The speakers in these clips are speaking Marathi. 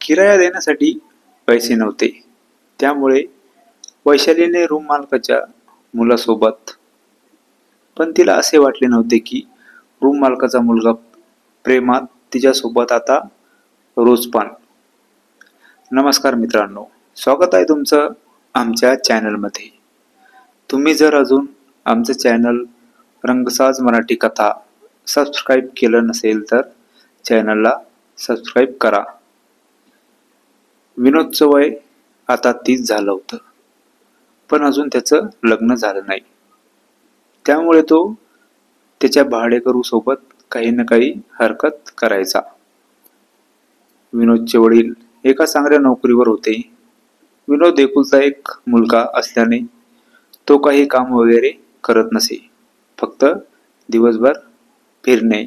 किराया देण्यासाठी पैसे नव्हते. त्यामुळे वैशालीने रूम मालकाच्या मुलासोबत, पण तिला असे वाटले नव्हते की रूम मालकाचा मुलगा प्रेमात तिच्यासोबत आता रोज पण. नमस्कार मित्रांनो, स्वागत आहे तुमचं आमच्या चॅनलमध्ये. तुम्ही जर अजून आमचं चॅनल रंगसाज मराठी कथा सबस्क्राईब केलं नसेल तर चॅनलला सबस्क्राईब करा. विनोदचं वय आता 30 झालं होतं, पण अजून त्याचं लग्न झालं नाही. त्यामुळे तो त्याच्या भाडेकरू सोबत काही ना काही हरकत करायचा. विनोदचे वडील एका चांगल्या नोकरीवर होते. विनोद एकुलता एक मुलगा असल्याने तो काही काम वगैरे करत नसे, फक्त दिवसभर फिरणे.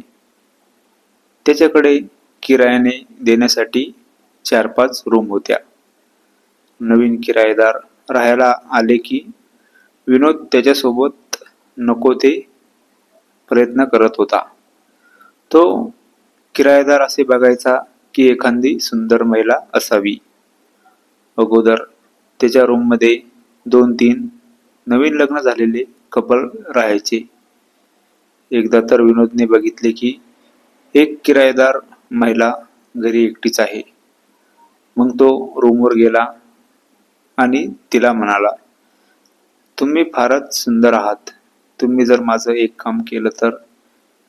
त्याच्याकडे किरायाने देण्यासाठी 4-5 रूम होत्या. नवीन किरायेदार राहायला आले की विनोद त्याच्यासोबत नको ते प्रयत्न करत होता. तो किरायेदार असे बघायचा की एखादी सुंदर महिला असावी. अगोदर त्याच्या रूममध्ये 2-3 नवीन लग्न झालेले कपल राहायचे. एकदा तर विनोदने बघितले की एक किरायेदार महिला घरी एकटीच आहे. मग तो रूमवर गेला आणि तिला म्हणाला, तुम्ही फारच सुंदर आहात. तुम्ही जर माझं एक काम केलं तर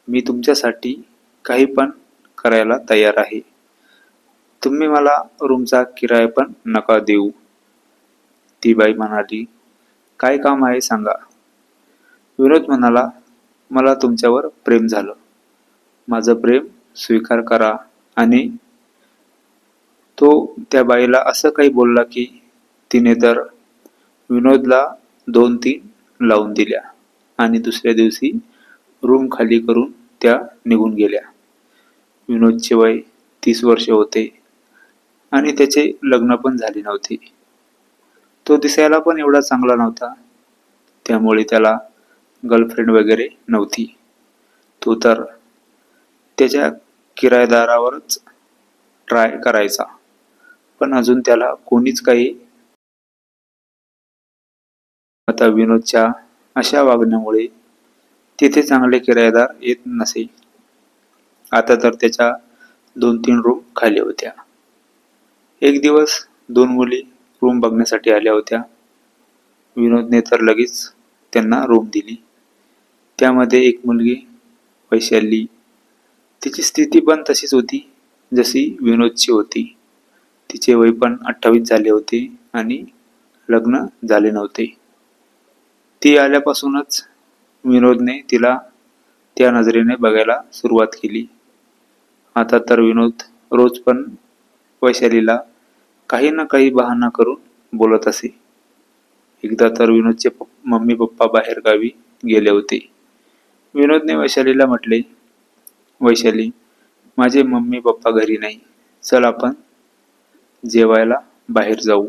मी तुमच्यासाठी काही पण करायला तयार आहे. तुम्ही मला रूमचा किराया पण नका देऊ. ती बाई म्हणाली, काय काम आहे सांगा. विनोद म्हणाला, मला तुमच्यावर प्रेम झालं. माझं प्रेम स्वीकार करा. आणि तो त्या बाईला असं काही बोलला की तिने तर विनोदला 2-3 लावून दिल्या आणि दुसऱ्या दिवशी रूम खाली करून त्या निघून गेल्या. विनोदचे वय 30 वर्ष होते आणि त्याचे लग्न पण झाले नव्हते. तो दिसायला पण एवढा चांगला नव्हता, त्यामुळे त्याला गर्लफ्रेंड वगैरे नव्हती. तो तर त्याच्या किरायेदारावरच ट्राय करायचा, पण अजून त्याला कोणीच काही. आता विनोदच्या अशा वागण्यामुळे तिथे चांगले किरायेदार येत नसे. आता तर त्याच्या 2-3 रूम खाली होत्या. एक दिवस 2 मुली रूम बघण्यासाठी आल्या होत्या. विनोदने तर लगेच त्यांना रूम दिली. त्यामध्ये एक मुलगी वैशाली. तिची स्थिती पण तशीच होती जशी विनोदची होती. तिचे वय पण 28 झाले होते आणि लग्न झाले नव्हते. ती आल्यापासूनच विनोदने तिला त्या नजरेने बघायला सुरुवात केली. आता तर विनोद रोज पण वैशालीला काही ना काही बहाणा करून बोलत असे. एकदा तर विनोदचे मम्मी पप्पा बाहेर गावी गेले होते. विनोदने वैशालीला म्हटले, वैशाली, माझे मम्मी पप्पा घरी नाही, चल आपण जेवायला बाहेर जाऊ.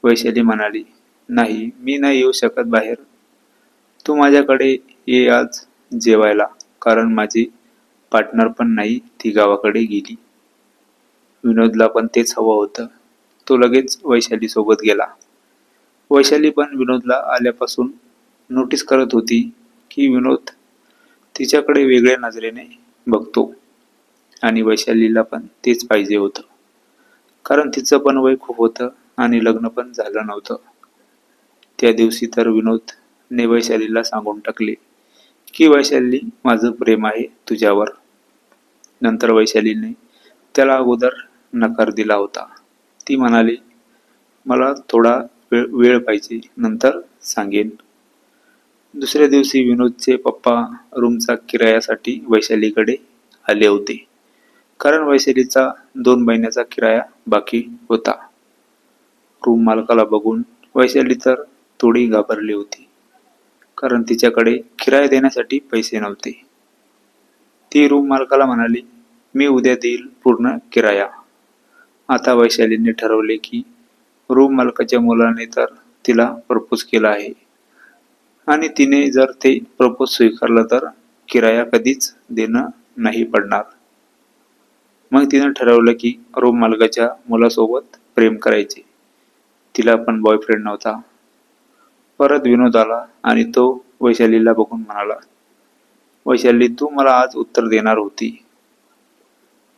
वैशाली म्हणाली, नाही, मी नाही येऊ शकत बाहेर. तू माझ्याकडे ये आज जेवायला, कारण माझी पार्टनर पण नाही, ती गावाकडे गेली. विनोदला पण तेच हवं होतं. तो लगेच वैशाली सोबत गेला. वैशाली पण विनोदला आल्यापासून नोटीस करत होती की विनोद तिच्याकडे वेगळ्या नजरेने बघतो आणि वैशालीला पण तेच पाहिजे होतं, कारण तिचं पण वय खूप होतं आणि लग्न पण झालं नव्हतं. त्या दिवशी तर विनोदने वैशालीला सांगून टाकले की वैशाली, माझं प्रेम आहे तुझ्यावर. नंतर वैशालीने त्याला अगोदर नकार दिला होता. ती म्हणाली, मला थोडा वेळ पाहिजे, नंतर सांगेन. दुसऱ्या दिवशी विनोदचे पप्पा रूमचा किरायासाठी वैशालीकडे आले होते, कारण वैशालीचा 2 महिन्याचा किराया बाकी होता. रूम मालकाला बघून वैशाली तर थोडी घाबरली होती, कारण तिच्याकडे किराया देण्यासाठी पैसे नव्हते. ती रूम मालकाला म्हणाली, मी उद्या देईल पूर्ण किराया. आता वैशालीने ठरवले की रूम मालकाच्या मुलाने तर तिला प्रपोज केला आहे आणि तिने जर ते प्रपोज स्वीकारलं तर किराया कधीच देणं नाही पडणार. मग तिने ठरवलं की रूम मालकाच्या मुलासोबत प्रेम करायचे. तिला पण बॉयफ्रेंड नव्हता. परत विनोद आला आणि तो वैशालीला बघून म्हणाला, वैशाली, तू मला आज उत्तर देणार होती.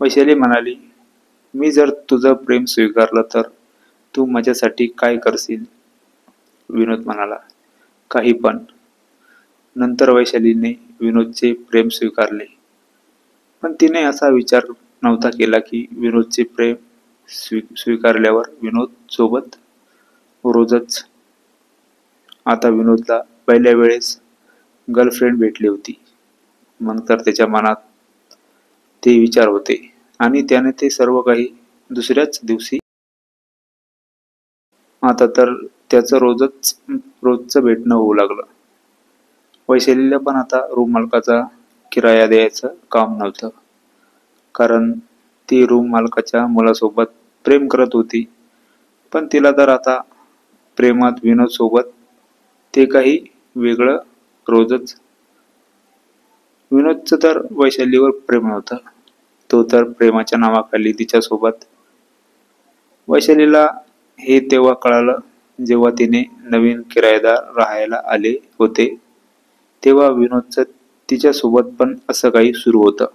वैशाली म्हणाली, मी जर तुझं प्रेम स्वीकारलं तर तू माझ्यासाठी काय करशील? विनोद म्हणाला, काही पण. नंतर वैशालीने विनोदचे प्रेम स्वीकारले. पण तिने असा विचार नव्हता केला की विनोदचे प्रेम स्वीकारल्यावर विनोद सोबत रोजच. आता विनोदला पहिल्या वेळेस गर्लफ्रेंड भेटली होती. मग तर त्याच्या मनात ते विचार होते आणि त्याने ते सर्व काही दुसऱ्याच दिवशी. आता तर त्याचं रोजचं भेटणं होऊ लागलं. वैशालीला पण आता रूम मालकाचा किराया द्यायचं काम नव्हतं, कारण ती रूम मालकाच्या मुलासोबत प्रेम करत होती. पण तिला तर आता प्रेमात विनोद सोबत ते काही वेगळं रोजच. विनोदचं तर वैशालीवर प्रेम नव्हतं. तो तर प्रेमाच्या नावाखाली तिच्यासोबत. वैशालीला हे तेव्हा कळालं जेव्हा तिने नवीन किरायेदार राहायला आले होते. तेव्हा विनोदचं तिच्यासोबत पण असं काही सुरू होतं.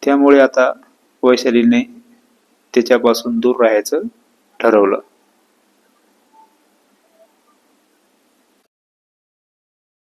त्यामुळे आता वैशालीने त्याच्यापासून दूर राहायचं ठरवलं.